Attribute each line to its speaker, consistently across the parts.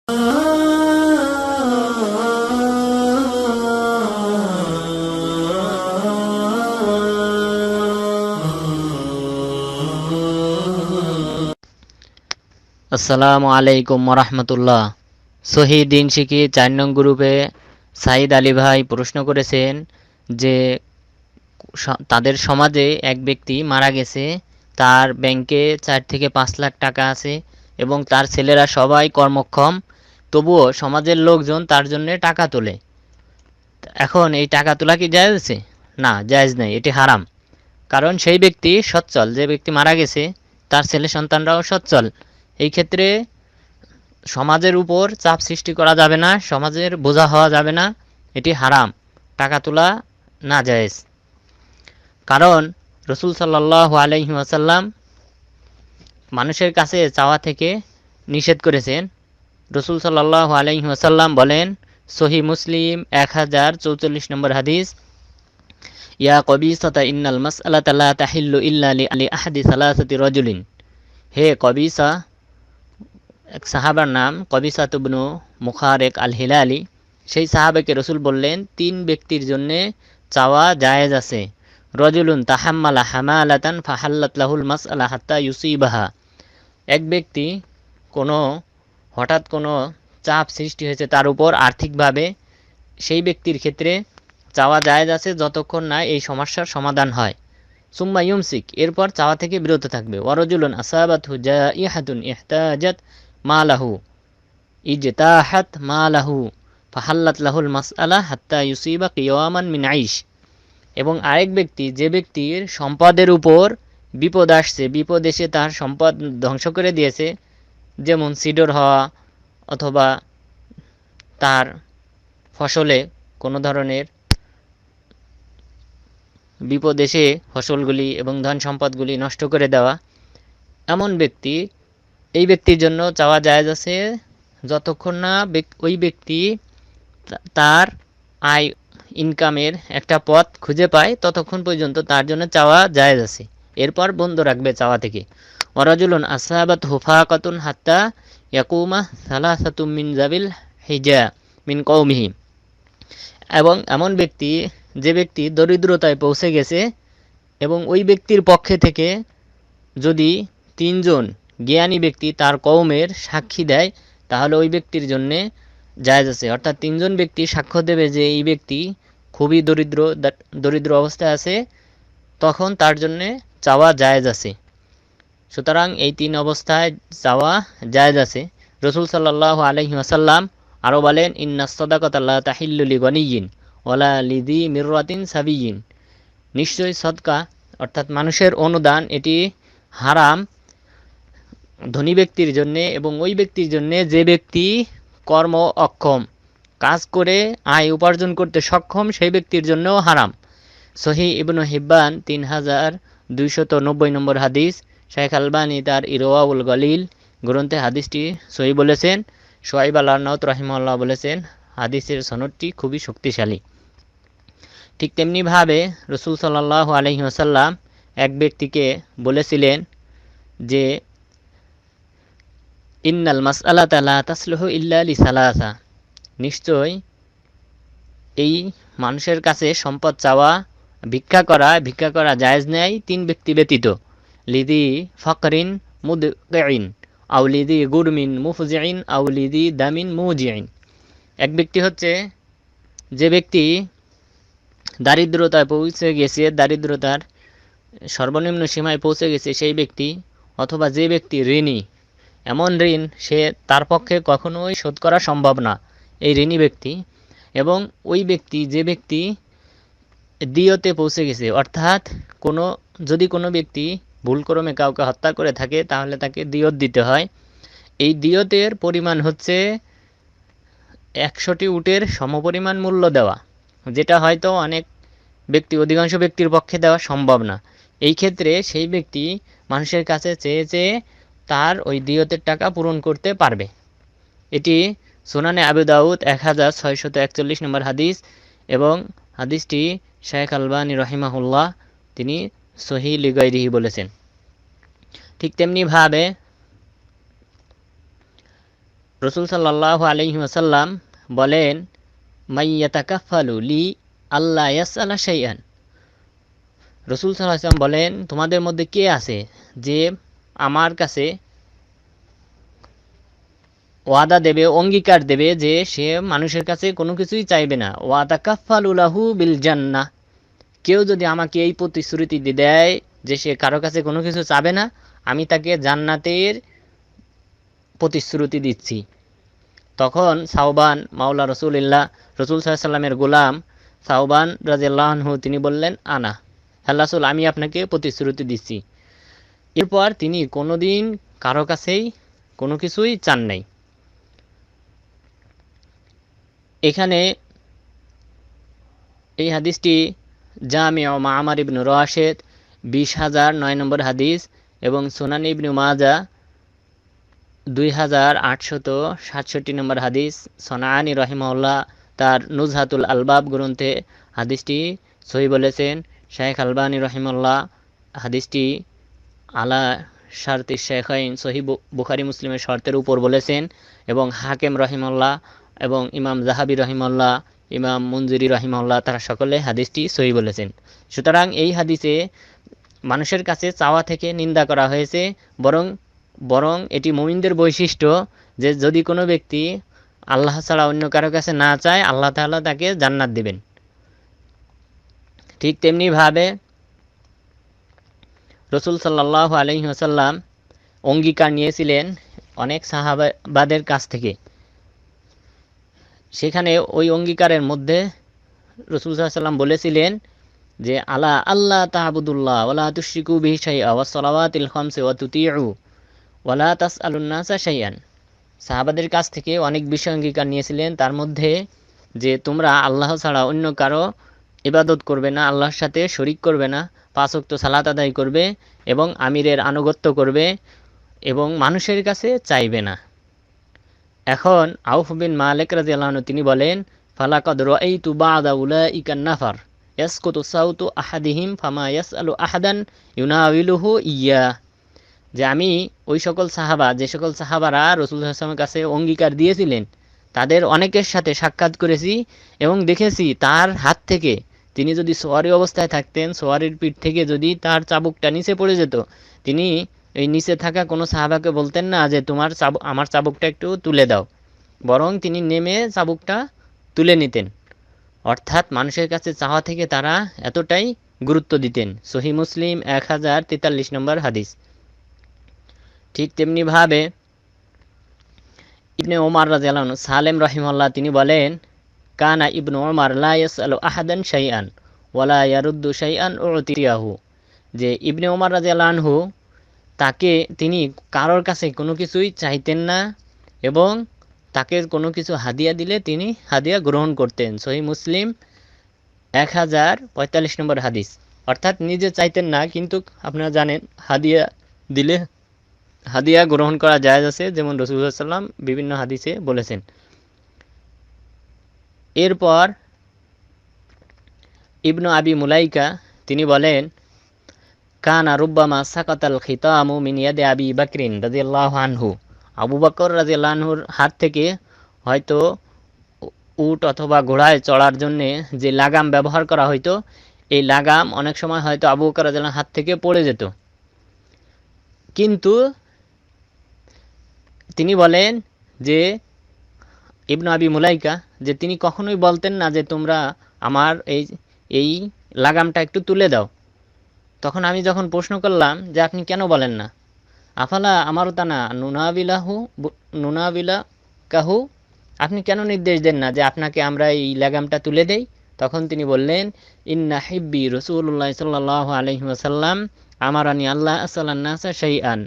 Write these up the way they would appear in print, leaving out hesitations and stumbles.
Speaker 1: আসসালামু আলাইকুম ওরহমতুল্লাহ। সহি দিন শিখি 4 নং গ্রুপে সাইদ আলী ভাই প্রশ্ন করেছেন যে তাদের সমাজে এক ব্যক্তি মারা গেছে, তার ব্যাংকে 4 থেকে 5 লাখ টাকা আছে এবং তার ছেলেরা সবাই কর্মক্ষম, তবুও সমাজের লোকজন তার জন্য টাকা তোলে। এখন এই টাকা তোলা কি জায়েজ আছে? না, জায়েজ নাই, এটি হারাম। কারণ সেই ব্যক্তি সচ্ছল, যে ব্যক্তি মারা গেছে তার ছেলে সন্তানরাও সচ্ছল। এই ক্ষেত্রে সমাজের উপর চাপ সৃষ্টি করা যাবে না, সমাজের বোঝা হওয়া যাবে না, এটি হারাম, টাকা তোলা নাজায়েজ। কারণ রসুল সাল্লাল্লাহু আলাইহি ওয়াসাল্লাম মানুষের কাছে চাওয়া থেকে নিষেধ করেছেন। রসুল সাল্লাল্লাহু আলাইহি ওয়াসাল্লাম বলেন, সহি মুসলিম 1044 নম্বর হাদিস, ইয়া কবিসাতা ইন্নাল মাসআলাতা লা তাহিল্লু ইল্লা লি আহাদি সালাসাতি রাজুলিন। হে কবিসা, এক সাহাবার নাম কবিসা ইবনু মুখারেক আল হিলালি, সেই সাহাবাকে রসুল বললেন 3 ব্যক্তির জন্যে চাওয়া জায়েজ আছে। রজুলুন তাহাম্মালা হামালাতান ফাহাল্লাত লাহুল মাসআলা হাত্তা ইউসিবাহা। এক ব্যক্তি হঠাৎ কোনো চাপ সৃষ্টি হয়েছে তার উপর আর্থিকভাবে, সেই ব্যক্তির ক্ষেত্রে চাওয়া জায়েজ আছে যতক্ষণ না এই সমস্যার সমাধান হয়। সুম্মা ইউমসিক, এরপর চাওয়া থেকে বিরত থাকবে। ওয়ারজুলুন আসাবাতহু জাইহাতুন ইহতাজাত মালাহু ইজতাহাত মালাহু ফাহাল্লাত লাহুল মাসআলা হাত্তা ইউসিবা কিয়ামান মিন আইশ। এবং আরেক ব্যক্তি, যে ব্যক্তির সম্পদের উপর বিপদ আসছে, বিপদ এসে তার সম্পদ ধ্বংস করে দিয়েছে, যেমন সিডর হওয়া অথবা তার ফসলে কোনো ধরনের বিপদ এসে ফসলগুলি এবং ধন সম্পদগুলি নষ্ট করে দেওয়া, এমন ব্যক্তি, এই ব্যক্তির জন্য চাওয়া জায়েজ আছে যতক্ষণ না ওই ব্যক্তি তার আয় ইনকামের একটা পথ খুঁজে পায়, ততক্ষণ পর্যন্ত তার জন্য চাওয়া জায়েজ আছে, এরপর বন্ধ রাখবে চাওয়া থেকে। ওয়ারাজুলুন আসহাবাত হুফাকাতুন হাত্তা ইয়াকুমা সালাসাতুম মিন জাবিল হিজা মিন কওমিহি। এবং এমন ব্যক্তি, যে ব্যক্তি দরিদ্রতায় পৌঁছে গেছে এবং ওই ব্যক্তির পক্ষে থেকে যদি 3 জন জ্ঞানী ব্যক্তি তার কওমের সাক্ষী দেয়, তাহলে ওই ব্যক্তির জন্যে জায়েজ আছে। অর্থাৎ 3 জন ব্যক্তি সাক্ষ্য দেবে যে এই ব্যক্তি খুবই দরিদ্র অবস্থায় আছে, তখন তার জন্যে চাওয়া জায়েজ আছে। সুতরাং এই 3 অবস্থায় চাওয়া জায়েজ আছে। রসুল সাল্লাল্লাহু আলাইহি ওয়াসাল্লাম আরও বলেন, ইন্নাস সাদাকাতা লা তাহিল্লু লিগনিয়্যিন ওয়ালা লিযি মিররাতিন সাবিয়্যিন। নিশ্চয়ই সদকা অর্থাৎ মানুষের অনুদান, এটি হারাম ধনী ব্যক্তির জন্যে এবং ওই ব্যক্তির জন্যে যে ব্যক্তি কর্ম অক্ষম, কাজ করে আয় উপার্জন করতে সক্ষম, সেই ব্যক্তির জন্যও হারাম। সহি ইবনু হিব্বান 3290 নম্বর হাদিস। শাইখ আলবানী তার ইরওয়াউল গলিল গ্রন্থে হাদিসটি সহি বলেছেন। শোয়াইব আল-আরনাউত রাহিমাহুল্লাহ বলেছেন, হাদিসের সনদটি খুবই শক্তিশালী। ঠিক তেমনিভাবে রসুল সাল্লাল্লাহু আলাইহি ওয়াসাল্লাম এক ব্যক্তিকে বলেছিলেন যে, ইন্নাল মাসআলাতা লা তাসলুহু ইল্লা লিসালাসা। নিশ্চয় এই মানুষের কাছে সম্পদ চাওয়া, ভিক্ষা করা জায়েজ নেই 3 ব্যক্তি ব্যতীত। লিদি ফাকরিন মুদঈন আও লিদি গুরমিন মুফজিইন আও লিদি দামিন মুজিইন। এক ব্যক্তি হচ্ছে যে ব্যক্তি দারিদ্রতায় পৌঁছে গেছে, দারিদ্রতার সর্বনিম্ন সীমায় পৌঁছে গেছে সেই ব্যক্তি, অথবা যে ব্যক্তি ঋণী, এমন ঋণ তার পক্ষে কখনোই শোধ করা সম্ভব না, এই ঋণী ব্যক্তি। এবং ওই ব্যক্তি, যে ব্যক্তি দিয়তে পৌঁছে গেছে, অর্থাৎ যদি কোনো ব্যক্তি ভুলক্রমে কাউকে হত্যা করে থাকে, তাহলে তাকে দিয়ত দিতে হয়। এই দিয়তের পরিমাণ হচ্ছে 100টি উটের সমপরিমাণ মূল্য দেওয়া, যেটা হয়তো অধিকাংশ ব্যক্তির পক্ষে দেওয়া সম্ভব না। এই ক্ষেত্রে সেই ব্যক্তি মানুষের কাছে চেয়ে তার ওই দিয়তের টাকা পূরণ করতে পারবে। এটি সুনানে আবু দাউদ 1641 নম্বর হাদিস এবং হাদিসটি শাইখ আলবানী রহিমাহুল্লাহ তিনি সহি লিগাইরিহি বলেছেন। ঠিক তেমনিভাবে রসুল সাল্লাল্লাহু আলাইহি ওয়াসাল্লাম বলেন, মাইয়াতাকাফালু লি আল্লাহ ইয়াসআলা শাইআন। রসুল সাল্লাল্লাহু আলাইহি ওয়াসাল্লাম বলেন, তোমাদের মধ্যে কে আছে যে আমার কাছে ওয়াদা দেবে, অঙ্গীকার দেবে যে সে মানুষের কাছে কোনো কিছুই চাইবে না। ওয়াতাকাফালু লাহু বিল জান্নাহ, কেউ যদি আমাকে এই প্রতিশ্রুতি দেয় যে সে কারো কাছে কোনো কিছু চাবে না, আমি তাকে জান্নাতের প্রতিশ্রুতি দিচ্ছি। তখন সাওবান মাওলা রসুলিল্লাহ, রসুল সাল্লাল্লাহু আলাইহি ওয়াসাল্লামের গোলাম সাওবান রাদিয়াল্লাহু আনহু তিনি বললেন, আনা আল্লাহ রাসূল, আমি আপনাকে প্রতিশ্রুতি দিচ্ছি। এরপর তিনি কোনোদিন কারো কাছেই কোনো কিছুই চান নাই। এখানে এই হাদিসটি জামিউ মাআমার ইবনে রাশেদ ২০,০০৯ নম্বর হাদিস এবং সুনান ইবনে মাজাহ ২,৮৬৭ নম্বর হাদিস। সনাআনী রাহিমাহুল্লাহ তার নুজহাতুল আলবাব গ্রন্থে হাদিসটি সহি বলেছেন। শাইখ আলবানী রাহিমাহুল্লাহ হাদিসটি আলা শারতি শেখাইন, সহি বুখারী মুসলিমের শর্তের উপর বলেছেন, এবং হাকিম রাহিমাহুল্লাহ এবং ইমাম যাহাবী রাহিমাহুল্লাহ, ইমাম মুনজিরি রাহিমাহুল্লাহ তারা সকলে হাদিসটি সহি বলেছেন। সুতরাং এই হাদিসে মানুষের কাছে চাওয়া থেকে নিন্দা করা হয়েছে, বরং বরং এটি মুমিনদের বৈশিষ্ট্য যে যদি কোনো ব্যক্তি আল্লাহ ছাড়া অন্য কারো কাছে না চায়, আল্লাহ তাআলা তাকে জান্নাত দিবেন। ঠিক তেমনিভাবে রসুল সাল্লাল্লাহু আলাইহি ওয়াসাল্লাম অঙ্গীকার নিয়েছিলেন অনেক সাহাবাদের কাছ থেকে। সেখানে ওই অঙ্গীকারের মধ্যে রসুল সাল্লাল্লাহু আলাইহি ওয়াসাল্লাম বলেছিলেন যে আলা আল্লাহ তা'বুদুল্লাহ ওয়া লা তুশরিকু বিহি শাইআ ওয়াস সালাওয়াতিল খামসি ওয়া তুতিউ ওয়া লা তাসআলুন নাসা শাইআন। সাহাবাদের কাছ থেকে অনেক বিষয় অঙ্গীকার নিয়েছিলেন, তার মধ্যে যে তোমরা আল্লাহ ছাড়া অন্য কারো ইবাদত করবে না, আল্লাহর সাথে শরিক করবে না, ৫ ওয়াক্ত সালাত আদায় করবে এবং আমিরের আনুগত্য করবে এবং মানুষের কাছে চাইবে না। এখন আউফ বিন মালিক রাদিয়াল্লাহু আনহু তিনি বলেন, ফালাকাদ রাআইতু বা'দা উলাইকা নাফার ইয়াসকুতু সাউতু আহাদিহিম ফামা ইয়াসআলু আহাদান ইউনাউিলুহু ইয়া। যে আমি ওই সকল সাহাবা, যে সকল সাহাবারা রাসূল সাল্লাল্লাহু আলাইহি ওয়াসাল্লামের কাছে অঙ্গীকার দিয়েছিলেন, তাদের অনেকের সাথে সাক্ষাৎ করেছি এবং দেখেছি তার হাত থেকে, তিনি যদি সোয়ারি অবস্থায় থাকতেন, সোয়ারির পিঠ থেকে যদি তার চাবুকটা নিচে পড়ে যেত, তিনি এই নিচে থাকা কোনো সাহাবাকে বলতেন না যে তোমার আমার চাবুকটা একটু তুলে দাও, বরং তিনি নেমে চাবুকটা তুলে নিতেন। অর্থাৎ মানুষের কাছে চাওয়া থেকে তারা এতটাই গুরুত্ব দিতেন। সহিহ মুসলিম ১,০৪৩ নম্বর হাদিস। ঠিক তেমনিভাবে ইবনে ওমর রাদিয়াল্লাহু আনহু, সালেম রাহিমাহুল্লাহ তিনি বলেন, কানা ইবনু ওমর লা ইয়াসআলু আহাদান শাইআন ওয়া লা ইয়ারুদ্দু শাইআন উতিয়াহু। যে ইবনে ওমর রাদিয়াল্লাহু আনহু তিনি কারোর কাছে কোনো কিছুই চাইতেন না এবং তাকে কোনো কিছু হাদিয়া দিলে তিনি হাদিয়া গ্রহণ করতেন। সহিহ মুসলিম ১,০৪৫ নম্বর হাদিস। অর্থাৎ নিজে চাইতেন না, কিন্তু আপনারা জানেন হাদিয়া দিলে হাদিয়া গ্রহণ করা জায়েজ আছে, যেমন রাসূলুল্লাহ সাল্লাল্লাহু আলাইহি ওয়াসাল্লাম বিভিন্ন হাদিসে বলেছেন। এরপর ইবনু আবি মুলাইকা তিনি বলেন, কানা রুব্বামা সাকাতাল খিতামু মিন ইয়াদি আবি বকরিন রাদিয়াল্লাহু আনহু। আবু বকর রাদিয়াল্লাহু আনহুর হাত থেকে হয়তো উট অথবা ঘোড়ায় চড়ার জন্য যে লাগাম ব্যবহার করা হইতো, এই লাগাম অনেক সময় হয়তো আবু বকর রাদিয়াল্লাহু আনহুর হাত থেকে পড়ে যেত। কিন্তু তিনি বলেন যে ইবনু আবি মুলাইকা, যে তিনি কখনোই বলতেন না যে তোমরা আমার এই লাগামটা একটু তুলে দাও। তখন আমি যখন প্রশ্ন করলাম যে আপনি কেন বলেন না, আফালা আমারও তা না নুনাবিলা কাহু, আপনি কেন নির্দেশ দেন না যে আপনাকে আমরা এই লাগামটা তুলে দেই? তখন তিনি বললেন, ইন্না হিব্বি রাসূলুল্লাহ সাল্লাল্লাহু আলাইহি ওয়াসাল্লাম আমারানি আল্লাহ আসআলান নাসা শাইআন।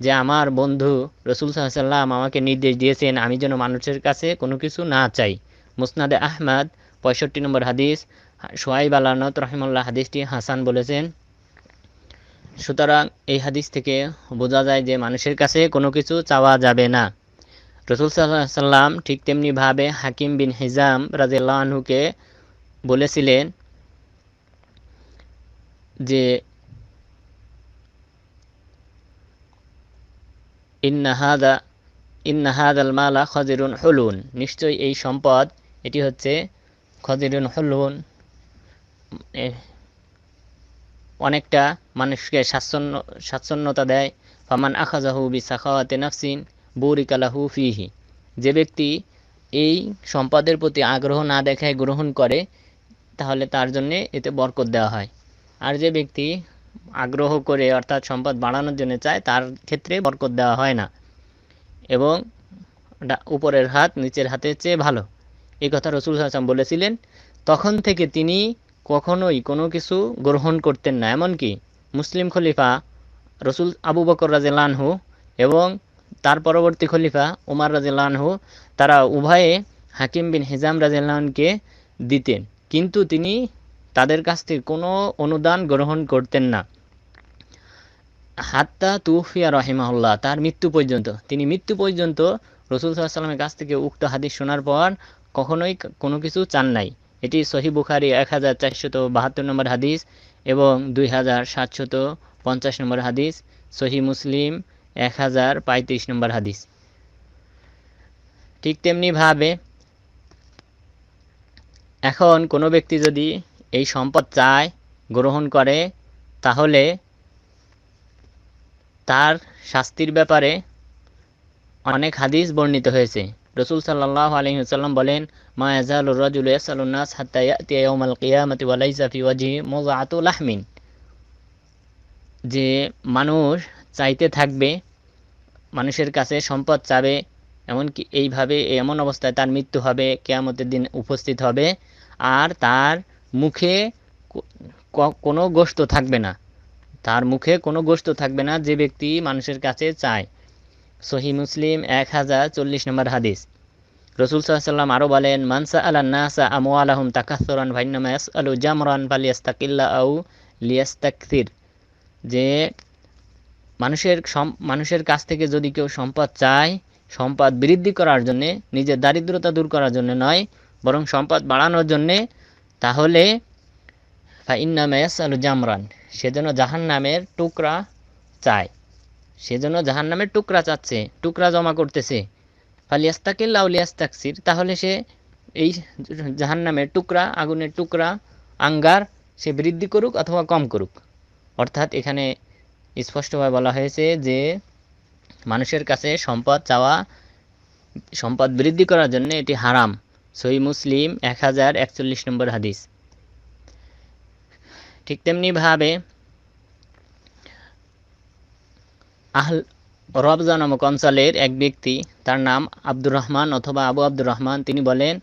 Speaker 1: যে আমার বন্ধু রাসূল সাল্লাল্লাহু আলাইহি ওয়াসাল্লাম আমাকে নির্দেশ দিয়েছেন আমি যেন মানুষের কাছে কোনো কিছু না চাই। মুসনাদে আহমদ ৬৫ নম্বর হাদিস। শুআইব আল-আরনাউত রাহিমাহুল্লাহ হাদিসটি হাসান বলেছেন। সুতরাং এই হাদিস থেকে বোঝা যায় যে মানুষের কাছে কোনো কিছু চাওয়া যাবে না। রাসূল সাল্লাল্লাহু আলাইহি ওয়াসাল্লাম ঠিক তেমনিভাবে হাকিম বিন হিজাম রাদিয়াল্লাহু আনহুকে বলেছিলেন যে ইন্না ইন্না হাযাল মালা খাজিরুন হুলুন, নিশ্চয়ই এই সম্পদ এটি হচ্ছে খাজিরুন হুলুন, অনেকটা মানুষকে স্বাচ্ছন্যতা দেয়। ফামান আখাযাহু বিসাখাওয়াতি নাফসিন বুরিকা লাহু ফিহি, যে ব্যক্তি এই সম্পদের প্রতি আগ্রহ না দেখায় গ্রহণ করে তাহলে তার জন্য এতে বরকত দেওয়া হয়। আর যে ব্যক্তি আগ্রহ করে অর্থাৎ সম্পদ বাড়ানোর জন্য চায় তার ক্ষেত্রে বরকত দেওয়া হয় না, এবং উপরের হাত নিচের হাতের চেয়ে ভালো, এই কথা রাসূল সাল্লাল্লাহু আলাইহি ওয়াসাল্লাম বলেছিলেন। তখন থেকে তিনি কখনোই কোনো কিছু গ্রহণ করতেন না। এমনকি মুসলিম খলিফা রসুল আবু বকর রাদিয়াল্লাহু আনহু এবং তার পরবর্তী খলিফা উমর রাদিয়াল্লাহু আনহু, তারা উভয়ে হাকিম বিন হিজাম রাদিয়াল্লাহু আনহুকে দিতেন, কিন্তু তিনি তাদের কাছ থেকে কোনো অনুদান গ্রহণ করতেন না হাত্তা তুফিয়া রহিমাহুল্লাহ, তার মৃত্যু পর্যন্ত। তিনি মৃত্যু পর্যন্ত রসুল সাল্লাল্লাহু আলাইহি ওয়াসাল্লামের কাছ থেকে উক্ত হাদিস শোনার পর কখনোই কোনো কিছু চান নাই। এটি সহিহ বুখারী 1472 নম্বর হাদিস এবং 2750 নম্বর হাদিস, সহিহ মুসলিম 1035 নম্বর হাদিস। ঠিক তেমনিভাবে এখন কোনো ব্যক্তি যদি এই সম্পদ চায় গ্রহণ করে তাহলে তার শাস্তির ব্যাপারে অনেক হাদিস বর্ণিত হয়েছে। রসুল সাল্লাল্লাহু আলাইহি ওয়াসাল্লাম বলেন, মা ইয়াজালুর রাজুলু ইয়াসআলুন নাস হাত্তা ইয়াতিয়া ইয়াউমাল কিয়ামাতি ওয়া লাইসা ফি ওয়াজহি মুযআতু লাহমিন, যে মানুষ চাইতে থাকবে, মানুষের কাছে সম্পদ চাবে, এমনকি এইভাবে এমন অবস্থায় তার মৃত্যু হবে, কিয়ামতের দিন উপস্থিত হবে, আর তার মুখে কোনো গোশত থাকবে না, তার মুখে কোনো গোশত থাকবে না যে ব্যক্তি মানুষের কাছে চায়। সহিহ মুসলিম 1040 নম্বর হাদিস। রসুল সাল্লাল্লাহু আলাইহি ওয়াসাল্লাম আরও বলেন, মান সাআলান নাসা আমওয়ালাহুম তাকাসসুরান ফাইন্নামা ইয়াসআলু জামরান ফালিয়াস্তাকিল্লা আও লিয়াস্তাকসির, যে মানুষের কাছ থেকে যদি কেউ সম্পদ চায়, সম্পদ বৃদ্ধি করার জন্যে, নিজের দারিদ্রতা দূর করার জন্য নয়, বরং সম্পদ বাড়ানোর জন্যে, তাহলে ফাইন্নামা ইয়াসআলু জামরান, সেজন্য জাহান্নামের টুকরা চায়, সেজন্য জাহান্নামের টুকরা চাচ্ছে, টুকরা জমা করতেছে। ফালিয়াস্তাকিল্লা আও লিয়াস্তাকসির, তাহলে সে এই জাহান্নামের টুকরা, আগুনের টুকরা, আঙ্গার সে বৃদ্ধি করুক অথবা কম করুক। অর্থাৎ এখানে স্পষ্টভাবে বলা হয়েছে যে মানুষের কাছে সম্পদ চাওয়া, সম্পদ বৃদ্ধি করার জন্য এটি হারাম। সহিহ মুসলিম 1041 নম্বর হাদিস। ঠিক তেমনিভাবে রবজা নামক অঞ্চলের এক ব্যক্তি, তার নাম আব্দুর রহমান অথবা আবু আব্দুর রহমান, তিনি বলেন,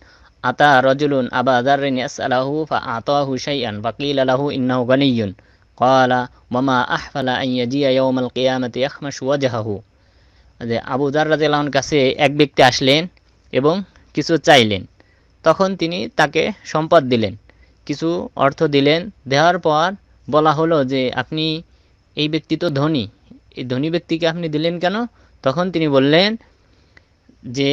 Speaker 1: আতা রজুলুন আবা যাররিন ইয়াসআলহু ফাআতাহু শাইআন ফাকিলা লাহু ইন্নাহু গানিয়্যুন ক্বালা ওয়ামা আহফালা আন ইয়াজিয়া ইয়াউমাল কিয়ামাতি ইয়াখমাশু ওয়াজহাহু, যে আবু যার রাদিয়াল্লাহু আনহুর কাছে এক ব্যক্তি আসলেন এবং কিছু চাইলেন, তখন তিনি তাকে সম্পদ দিলেন, কিছু অর্থ দিলেন। দেওয়ার পর বলা হলো যে আপনি, এই ব্যক্তি তো ধনী, এই ধনী ব্যক্তিকে আপনি দিলেন কেন? তখন তিনি বললেন যে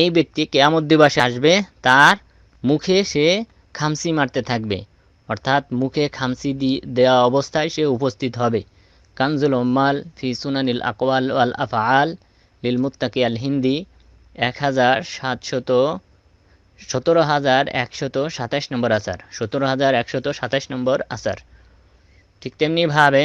Speaker 1: এই ব্যক্তি কিয়ামত দিবসে আসবে, তার মুখে সে খামসি মারতে থাকবে, অর্থাৎ মুখে খামসি দেওয়া অবস্থায় সে উপস্থিত হবে। কানজুল উম্মাল ফি সুনানিল আকওয়াল ওয়াল আফআল লিল মুত্তাকি আল হিন্দি 17,127 নম্বর আসার, 17,127 নম্বর আসার। ঠিক তেমনিভাবে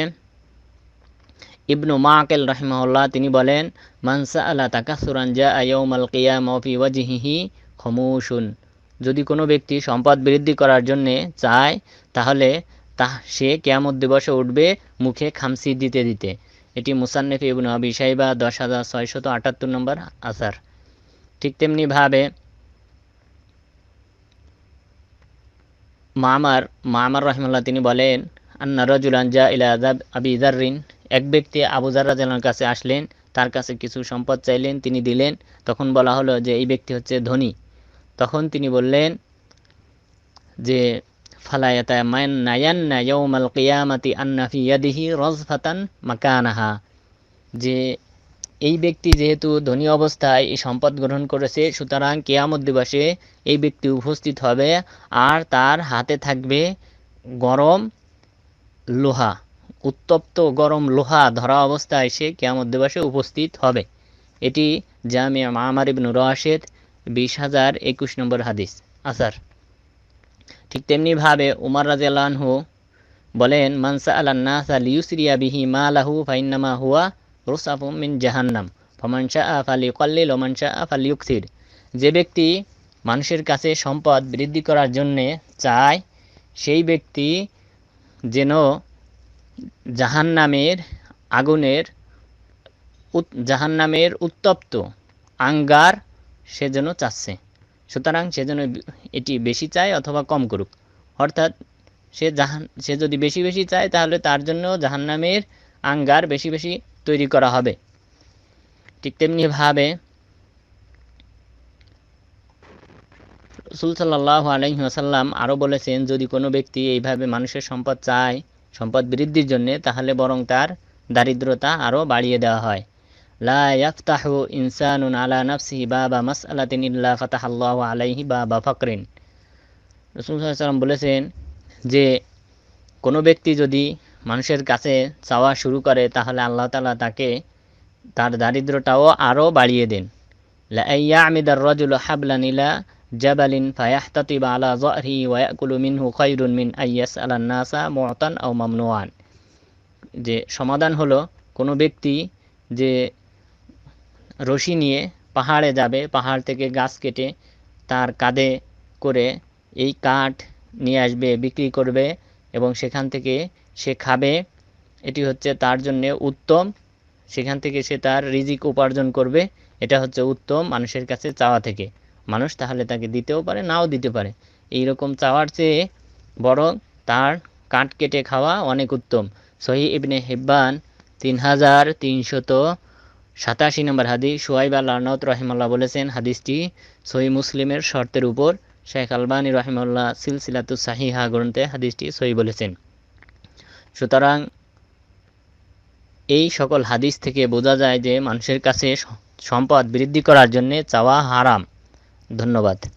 Speaker 1: ইবনু মাকেল রাহিমাহুল্লাহ তিনি বলেন, মান সাআলা তাকাসসুরান জাআ ইয়াউমাল কিয়ামা ফি ওয়াজহিহি খামুশুন, যদি কোনো ব্যক্তি সম্পদ বৃদ্ধি করার জন্য চায় তাহলে সে কিয়ামত দিবসে উঠবে মুখে খামসি দিতে দিতে। এটি মুসান্নিফ ইবনে আবি শাইবা 10,678 নম্বর আসার। ঠিক তেমনিভাবে মামার রাহিমাহুল্লাহ তিনি বলেন, আন্না রাজুলান জা ইলা আবি যাররিন, এক ব্যক্তি আবু যার রাদিয়াল্লাহু আনহুর কাছে আসলেন, তার কাছে কিছু সম্পদ চাইলেন, তিনি দিলেন। তখন বলা হলো যে এই ব্যক্তি হচ্ছে ধনী। তখন তিনি বললেন যে ফালা ইয়াতামান্না ইয়াউমাল কিয়ামাতি আন্না ফি ইয়াদিহি রাজফাতান মাকানাহা, যে এই ব্যক্তি যেহেতু ধনী অবস্থায় এই সম্পদ গ্রহণ করেছে, সুতরাং কিয়ামত দিবসে এই ব্যক্তি উপস্থিত হবে আর তার হাতে থাকবে গরম লোহা, উত্তপ্ত গরম লোহা ধরা অবস্থায় সে কিয়ামত দিবসে উপস্থিত হবে। এটি জামিয়া মামার ইবনে রাশেদ 20,021 নম্বর হাদিস আসার। ঠিক তেমনিভাবে উমর রাদিয়াল্লাহু আনহু বলেন, মান সাআলান নাসা লিয়ুসরিয়া বিহি মালাহু ফাইন্নামা হুয়া রুসাফুম মিন জাহান্নাম ফামান শাআ ফালিয়ুকাল্লিল ওয়া মান শাআ ফালিয়ুকসির। যে ব্যক্তি মানুষের কাছে সম্পদ বৃদ্ধি করার জন্যে চায়, সেই ব্যক্তি যেন জাহান্নামের আগুনের জাহান্নামের উত্তপ্ত আঙ্গার সে যেন চাচ্ছে। সুতরাং সে যেন এটি বেশি চায় অথবা কম করুক। অর্থাৎ সে যদি বেশি বেশি চায় তাহলে তার জন্য জাহান্নামের আঙ্গার বেশি বেশি তৈরি করা হবে। ঠিক তেমনিভাবে রাসূল সাল্লাল্লাহু আলাইহি ওয়াসাল্লাম আরও বলেছেন, যদি কোনো ব্যক্তি এইভাবে মানুষের সম্পদ চায় সম্পদ বৃদ্ধির জন্যে, তাহলে বরং তার দারিদ্রতা আরও বাড়িয়ে দেওয়া হয়। লা ইয়াফতাহু ইনসানুন আলা নাফসিহি বাবা মাসআলাতিন ইল্লা ফাতাহাল্লাহু আলাইহি বাবা ফাকরিন। রাসূল সাল্লাল্লাহু আলাইহি ওয়াসাল্লাম বলেছেন যে কোনো ব্যক্তি যদি মানুষের কাছে চাওয়া শুরু করে, তাহলে আল্লাহ তাআলা তাকে তার দারিদ্রতাও আরও বাড়িয়ে দেন। লা ইয়ামিদার রাজুলু হাবলান ইলা জাবালিন ফায়াহতাতিবা আলা যাহরিহি ওয়া ইয়াকুলু মিনহু খায়রুন মিন আইয়াসআলান নাসা মু'তান আও মামনুআন। যে সমাধান হলো, কোনো ব্যক্তি যে রশি নিয়ে পাহাড়ে যাবে, পাহাড় থেকে গাছ কেটে তার কাঁধে করে এই কাঠ নিয়ে আসবে, বিক্রি করবে এবং সেখান থেকে সে খাবে, এটি হচ্ছে তার জন্য উত্তম। সেখান থেকে সে তার রিজিক উপার্জন করবে। এটা হচ্ছে উত্তম মানুষের কাছে চাওয়া থেকে। মানুষ তাহলে তাকে দিতেও পারে, নাও দিতে পারে। এই রকম চাওয়ার চেয়ে বরং তার কাঠ কেটে খাওয়া অনেক উত্তম। সহিহ ইবনে হিব্বান 3387 নম্বর হাদিস। শুআইব আল-আরনাউত রাহিমাহুল্লাহ বলেছেন, হাদিসটি সহিহ মুসলিমের শর্তের উপর। শেখ আলবানী রাহিমাহুল্লাহ সিলসিলাতুস সাহিহা গ্রন্থে হাদিসটি সহিহ বলেছেন। সুতরাং এই সকল হাদিস থেকে বোঝা যায় যে মানুষের কাছে সম্পদ বৃদ্ধি করার জন্য চাওয়া হারাম। ধন্যবাদ।